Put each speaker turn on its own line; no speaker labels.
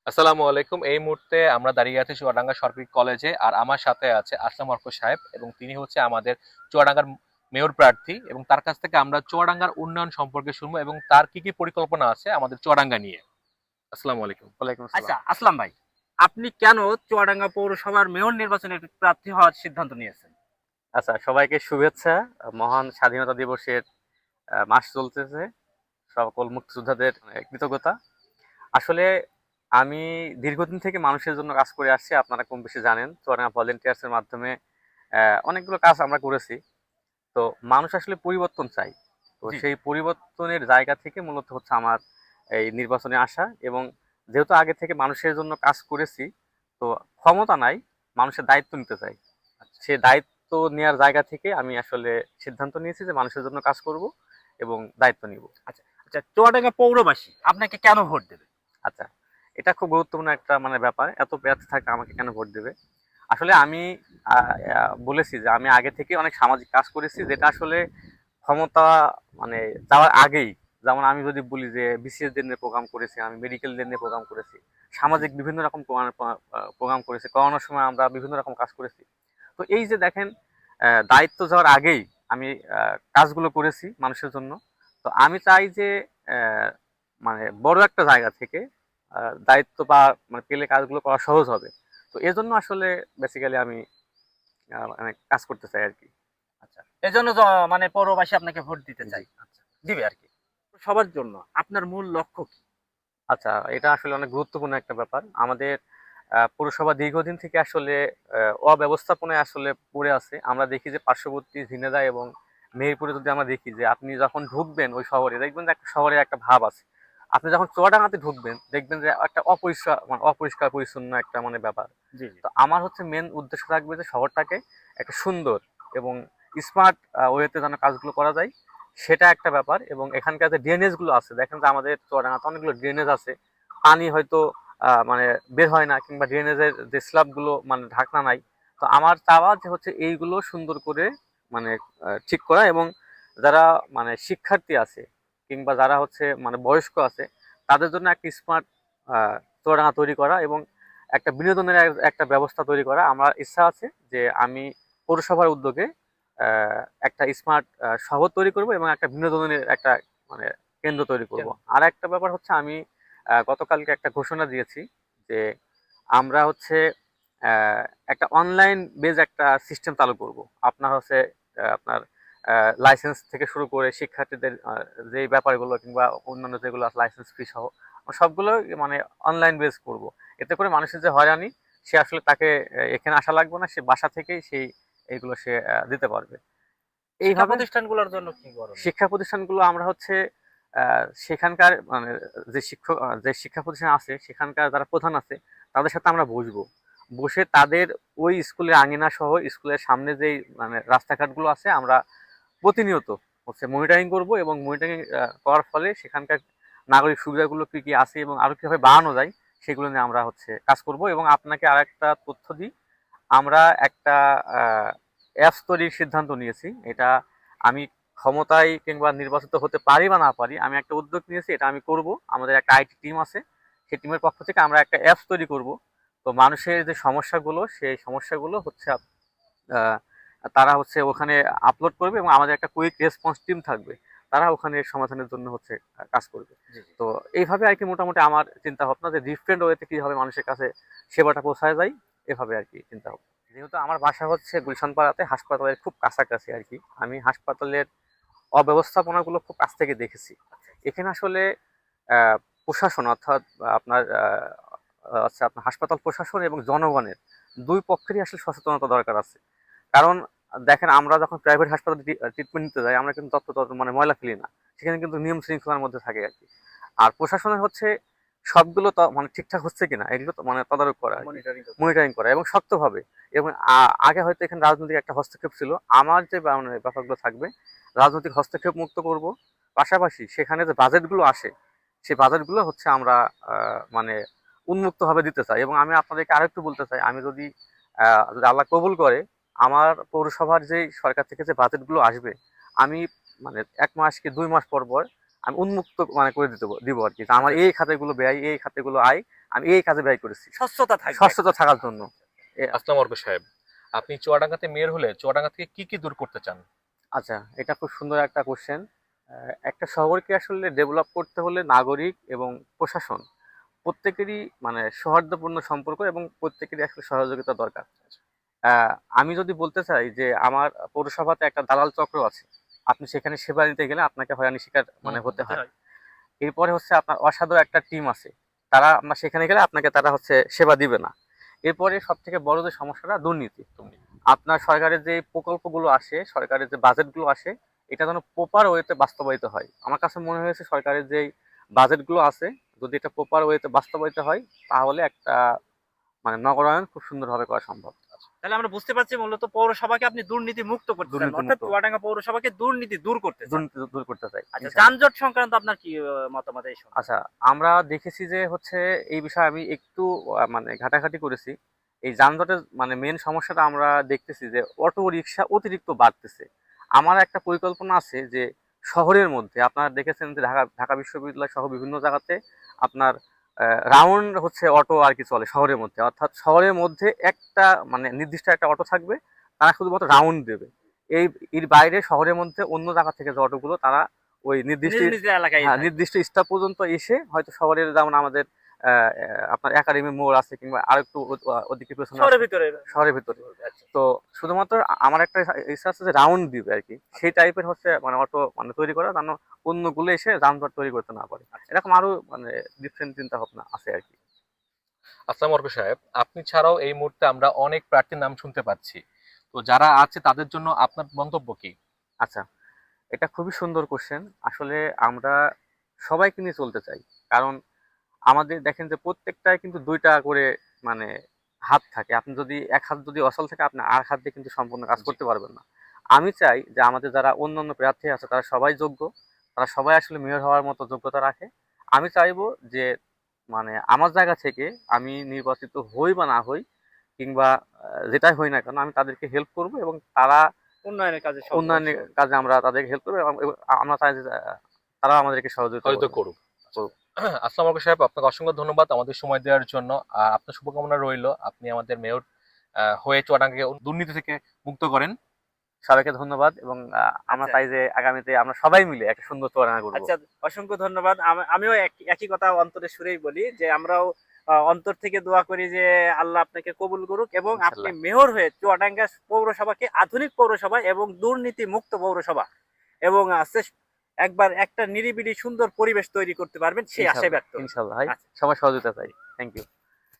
আসসালামু আলাইকুম। এই মুহূর্তে আমরা দাঁড়িয়ে আছি চুয়াডাঙ্গা সরকারি কলেজে। আর আমার সাথে আছে আসলাম অর্ক সাহেব এবং তিনি হচ্ছে আমাদের চুয়াডাঙ্গার মেয়র প্রার্থী এবং তার কাছ থেকে আমরা চুয়াডাঙ্গার উন্নয়ন সম্পর্কে শুনবো এবং তার কি কি পরিকল্পনা আছে আমাদের চুয়াডাঙ্গা নিয়ে। আসসালামু আলাইকুম।
ওয়ালাইকুম
আচ্ছা,
আসসালাম।
আসলাম ভাই, আপনি কেন চুয়াডাঙ্গা পৌরসভার মেয়র নির্বাচনে প্রার্থী হওয়ার সিদ্ধান্ত নিয়েছেন?
আচ্ছা, সবাইকে শুভেচ্ছা। মহান স্বাধীনতা দিবসের মাস চলতেছে। সকল মুক্তিযোদ্ধাদের কৃতজ্ঞতা। আসলে আমি দীর্ঘদিন থেকে মানুষের জন্য কাজ করে আসছি। আপনারা কম বেশি জানেন। চুয়াডাঙ্গা ভলেন্টিয়ার্স এর মাধ্যমে অনেকগুলো কাজ আমরা করেছি। তো মানুষ আসলে পরিবর্তন চাই। তো
জি।
সেই পরিবর্তনের জায়গা থেকে মূলত হচ্ছে আমার এই নির্বাচনে আসা। এবং যেহেতু আগে থেকে মানুষের জন্য কাজ করেছি, তো ক্ষমতা নাই, মানুষের দায়িত্ব নিতে চাই। সে দায়িত্ব নেওয়ার জায়গা থেকে আমি আসলে সিদ্ধান্ত নিয়েছি যে মানুষের জন্য কাজ করব এবং দায়িত্ব নিব।
আচ্ছা আচ্ছা, চুয়াডাঙ্গা পৌরবাসী আপনাকে কেন ভোট দেবে?
আচ্ছা, এটা খুব গুরুত্বপূর্ণ একটা ব্যাপার। এত প্যাচ থাকে আমাকে কেন ভোট দেবে? আসলে আমি বলেছি যে আমি আগে থেকে অনেক সামাজিক কাজ করেছি, যেটা আসলে ক্ষমতা মানে যাওয়ার আগেই। যেমন আমি যদি বলি যে বিসিএস দের নিয়ে প্রোগ্রাম করেছি, আমি মেডিকেল দের নিয়ে প্রোগ্রাম করেছি, সামাজিক বিভিন্ন রকম প্রোগ্রাম করেছি, করোনার সময় আমরা বিভিন্ন রকম কাজ করেছি। তো এই যে দেখেন, দায়িত্ব যাওয়ার আগেই আমি কাজগুলো করেছি মানুষের জন্য। তো আমি চাই যে আহ, বড় একটা জায়গা থেকে দায়িত্ব বা পেলে কাজগুলো করা সহজ হবে। তো এজন্য আসলে বেসিক্যালি আমি কাজ করতে চাই আর কি।
আচ্ছা, এজন্য পৌরবাসী আপনাকে ভোট দিতে
জি।
চাই। আচ্ছা, দিবে আর কি। সবার জন্য আপনার মূল লক্ষ্য কি?
আচ্ছা, এটা আসলে অনেক গুরুত্বপূর্ণ একটা ব্যাপার। আমাদের পৌরসভা দীর্ঘদিন থেকে আসলে অব্যবস্থাপনায় আসলে পড়ে আছে। আমরা দেখি যে পার্শ্ববর্তী ঝিনাইদহ এবং মেহেরপুরে যদি আমরা দেখি যে আপনি যখন ঢুকবেন ওই শহরে, দেখবেন যে একটা শহরের একটা ভাব আছে। আপনি যখন চুয়াডাঙ্গাতে ঢুকবেন দেখবেন যে একটা অপরিষ্কার পরিচ্ছন্ন একটা ব্যাপার।
জি জি।
তো আমার হচ্ছে মেন উদ্দেশ্য থাকবে যে শহরটাকে একটা সুন্দর এবং স্মার্ট ওয়েতে যেন কাজগুলো করা যায়, সেটা একটা ব্যাপার। এবং এখানকার যে ড্রেনেজ গুলো আছে, দেখেন যে আমাদের চুয়াডাঙ্গাতে অনেকগুলো ড্রেনেজ আছে, পানি হয়তো বের হয় না, কিংবা ড্রেনেজের যে স্ল্যাব গুলো ঢাকনা নাই। তো আমার চাওয়া যে হচ্ছে এইগুলো সুন্দর করে মানে ঠিক করা। এবং যারা শিক্ষার্থী আছে কিংবা যারা হচ্ছে বয়স্ক আছে, তাদের জন্য একটা স্মার্ট চুয়াডাঙ্গা তৈরি করা এবং একটা বিনোদনের একটা ব্যবস্থা তৈরি করা। আমার ইচ্ছা আছে যে আমি পৌরসভার উদ্যোগে আহ, একটা স্মার্ট শহর তৈরি করব এবং একটা বিনোদনের একটা মানে কেন্দ্র তৈরি করব।
কেন?
আর একটা ব্যাপার হচ্ছে আমি গতকালকে একটা ঘোষণা দিয়েছি যে আমরা হচ্ছে আহ, একটা অনলাইন বেজ একটা সিস্টেম চালু করব। আপনার হচ্ছে আপনার লাইসেন্স থেকে শুরু করে শিক্ষার্থীদের যে ব্যাপারগুলো কিংবা অন্যান্য যেগুলো আছে লাইসেন্স ফি সহ সবগুলো অনলাইন বেজ করব। এতে করে মানুষের যে হয়রানি, সে আসলে তাকে এখানে আসা লাগবে না, সে বাসা থেকেই সেই এইগুলো সে দিতে পারবে।
শিক্ষা
এইভাবে
প্রতিষ্ঠানগুলোর জন্য কি করবেন?
শিক্ষা প্রতিষ্ঠানগুলো আমরা হচ্ছে সেখানকার যে শিক্ষক যে শিক্ষা প্রতিষ্ঠান আছে সেখানকার যারা প্রধান আছে, তাদের সাথে আমরা বসবো। বসে তাদের ওই স্কুলের আঙিনা সহ স্কুলের সামনে যেই রাস্তাঘাটগুলো আছে, আমরা প্রতিনিয়ত হচ্ছে মনিটরিং করব। এবং মনিটরিং করার ফলে সেখানকার নাগরিক সুবিধাগুলো কি কি আছে এবং আরো কিভাবে বাড়ানো যায়, সেগুলো নিয়ে আমরা হচ্ছে কাজ করব। এবং আপনাকে আরেকটা তথ্য দিই, আমরা একটা অ্যাপস তৈরির সিদ্ধান্ত নিয়েছি। এটা আমি ক্ষমতায় কিংবা নির্বাচিত হতে পারি বা না পারি, আমি একটা উদ্যোগ নিয়েছি, এটা আমি করব। আমাদের একটা আইটি টিম আছে, সেই টিমের পক্ষ থেকে আমরা একটা অ্যাপস তৈরি করব। তো মানুষের যে সমস্যাগুলো, সেই সমস্যাগুলো হচ্ছে আহ, তারা হচ্ছে ওখানে আপলোড করবে এবং আমাদের একটা কুইক রেসপন্স টিম থাকবে, তারা ওখানে সমাধানের জন্য হচ্ছে কাজ করবে।
জি জি।
তো এইভাবে আর কি মোটামুটি আমার চিন্তা ভাবনা যে ডিফারেন্ট ওয়েতে কিভাবে মানুষের কাছে সেবাটা পৌঁছায় যায়, এভাবে আর কি চিন্তা ভাবনা। যেহেতু আমার বাসা হচ্ছে গুলশান পাড়াতে, হাসপাতালের খুব কাছাকাছি আর কি, আমি হাসপাতালের অব্যবস্থাপনাগুলো খুব কাছ থেকে দেখেছি। এখানে আসলে আহ, প্রশাসন অর্থাৎ আপনার আচ্ছা আপনার হাসপাতাল প্রশাসন এবং জনগণের দুই পক্ষেরই আসলে সচেতনতা দরকার আছে। কারণ দেখেন, আমরা যখন প্রাইভেট হাসপাতালে ট্রিটমেন্ট নিতে যাই, আমরা কিন্তু তত ময়লা ফেলি না, সেখানে কিন্তু নিয়ম শৃঙ্খলার মধ্যে থাকে আর কি। আর প্রশাসনের হচ্ছে সবগুলো ঠিকঠাক হচ্ছে কিনা এগুলো তো তদারক করা,
মনিটরিং করতে।
মনিটরিং করা এবং শক্তভাবে। এবং আগে হয়তো এখানে রাজনৈতিক একটা হস্তক্ষেপ ছিল, আমার যে ব্যাপারগুলো থাকবে রাজনৈতিক হস্তক্ষেপ মুক্ত করব। পাশাপাশি সেখানে যে বাজেটগুলো আসে, সেই বাজেটগুলো হচ্ছে আমরা উন্মুক্তভাবে দিতে চাই। এবং আমি আপনাদেরকে আরেকটু বলতে চাই, আমি যদি আল্লাহ কবুল করে, আমার পৌরসভার যে সরকার থেকে যে বাজেটগুলো আসবে, আমি 1 মাস কি 2 মাস পর পর আমি উন্মুক্ত করে দিব আর কি, যে আমার
আচ্ছা
এই খাতেগুলো ব্যয়, এই খাতেগুলো আয়, আমি এই কাজে ব্যয় করেছি
স্বচ্ছতা থাকবে।
স্বচ্ছতা থাকার জন্য।
আসসালামু আলাইকুম সাহেব, আপনি চুয়াডাঙ্গাতে মেয়র হলে চুয়াডাঙ্গা থেকে কি কি দূর করতে চান?
আচ্ছা, এটা খুব সুন্দর একটা কোশ্চেন। একটা শহরকে আসলে ডেভেলপ করতে হলে নাগরিক এবং প্রশাসন প্রত্যেকেরই মানে সৌহার্দ্যপূর্ণ সম্পর্ক এবং প্রত্যেকেরই আসলে সহযোগিতা দরকার। আমি যদি বলতে চাই যে আমার পৌরসভাতে একটা দালাল চক্র আছে, আপনি সেখানে সেবা নিতে গেলে আপনাকে হয়রানি শিকার মানে হতে হয়। এরপরে হচ্ছে আপনার অসাধু একটা টিম আছে, তারা আপনার সেখানে গেলে আপনাকে তারা হচ্ছে সেবা দিবে না। এরপরে সব থেকে বড় যে সমস্যাটা দুর্নীতি। আপনার সরকারের যে প্রকল্পগুলো আসে, সরকারের যে বাজেটগুলো আসে, এটা যেন প্রপার ওয়েতে বাস্তবায়িত হয়। আমার কাছে মনে হয়েছে সরকারের যে বাজেটগুলো আছে, যদি এটা প্রপার ওয়েতে বাস্তবায়িত হয় তাহলে একটা মানে নগরায়ন খুব সুন্দরভাবে করা সম্ভব।
তাহলে আমরা বুঝতে পারছি মূলত পৌরসভাকে আপনি দুর্নীতি মুক্ত করতে চান,
দুর্নীতি
অর্থাৎ
মুক্ত।
চুয়াডাঙ্গা পৌরসভাকে দুর্নীতি দূর করতে চান।
দুর্নীতি দূর করতে চাই
আচ্ছা,
ইনশাআল্লাহ।
যানজট সংক্রান্ত আপনার কি মতামত এই সময়?
আচ্ছা, আমরা দেখেছি যে হচ্ছে এই বিষয়ে আমি একটু মানে ঘাটাঘাটি করেছি। এই যানজটের মানে মেন সমস্যাটা আমরা দেখতেছি যে অটো রিক্সা অতিরিক্ত বাড়তেছে। আমার একটা পরিকল্পনা আছে যে শহরের মধ্যে আপনারা দেখেছেন যে ঢাকা বিশ্ববিদ্যালয় সহ বিভিন্ন জায়গাতে আপনার রাউন্ড হচ্ছে অটো আর কি চলে শহরের মধ্যে, অর্থাৎ শহরের মধ্যে একটা মানে নির্দিষ্ট একটা অটো থাকবে, তারা শুধুমাত্র রাউন্ড দেবে। এর বাইরে শহরের মধ্যে অন্য জায়গা থেকে যে অটোগুলো তারা ওই নির্দিষ্ট
নিজ নিজ এলাকায়
হ্যাঁ
যায়।
নির্দিষ্ট স্টপ পর্যন্ত এসে হয়তো শহরের যেমন আমাদের আপনার একাডেমি মোড় আছে কিংবা আরেকটু ওদিকে পেছনে
শহরের
আছে,
ভিতরে।
শহরের ভিতরে।
আচ্ছা।
তো শুধুমাত্র আমার একটা ইচ্ছা আছে যে রাউন্ড দিবে আর কি, সেই টাইপের হচ্ছে মানে অটো মানে তৈরি করা, যেন অন্যগুলো এসে যানজট তৈরি করতে না পারে। এরকম আরো মানে ডিফারেন্ট চিন্তা ভাবনা আছে আর কি।
আসসালামু আলাইকুম সাহেব, আপনি ছাড়াও এই মুহূর্তে আমরা অনেক প্রার্থীর নাম শুনতে পাচ্ছি, তো যারা আছে তাদের জন্য আপনার মন্তব্য কি?
আচ্ছা, এটা খুবই সুন্দর কোশ্চেন। আসলে আমরা সবাইকে নিয়ে চলতে চাই, কারণ আমাদের দেখেন যে প্রত্যেকটাই কিন্তু দুইটা করে মানে হাত থাকে। আপনি যদি এক হাত যদি অচল থাকে, আপনি আর হাত দিয়ে কিন্তু সম্পূর্ণ কাজ করতে পারবেন না। আমি চাই যে আমাদের যারা অন্যান্য প্রার্থী আছে তারা সবাই যোগ্য, তারা সবাই আসলে মেয়র হওয়ার মতো যোগ্যতা রাখে। আমি চাইবো যে মানে আমার জায়গা থেকে আমি নির্বাচিত হই বা না হই কিংবা যেটাই হই না কেন, আমি তাদেরকে হেল্প করব এবং তারা
উন্নয়নের কাজে
উন্নয়নের কাজে আমরা তাদেরকে হেল্প করবো এবং আমরা চাই যে তারা আমাদেরকে সহযোগিতা
হয়তো
করবে।
করুক।
করুক।
আসসালামু আলাইকুম সাহেব, আপনাকে অসংখ্য ধন্যবাদ আমাদের সময় দেওয়ার জন্য। আপনার শুভকামনা রইলো, আপনি আমাদের মেয়র হয়ে চুয়াডাঙ্গাকে দুর্নীতি থেকে মুক্ত করেন।
সবাইকে ধন্যবাদ এবং আমরা
আচ্ছা।
চাই যে আগামীতে আমরা সবাই মিলে একটা সুন্দর চুয়াডাঙ্গা করবো।
আচ্ছা, অসংখ্য ধন্যবাদ। আমিও একই কথা অন্তরের সুরেই বলি যে আমরাও অন্তর থেকে দোয়া করি যে আল্লাহ আপনাকে কবুল করুক এবং আপনি
ইনশাআল্লাহ।
মেয়র হয়ে চুয়াডাঙ্গা পৌরসভাকে আধুনিক পৌরসভা এবং দুর্নীতি মুক্ত পৌরসভা এবং একবার একটা নিরিবিলি সুন্দর পরিবেশ তৈরি করতে পারবেন সেই আশায় ব্যক্ত করি।
ইনশাআল্লাহ ভাই,
আচ্ছা।
সবাই সহযোগিতা চাই। Thank you.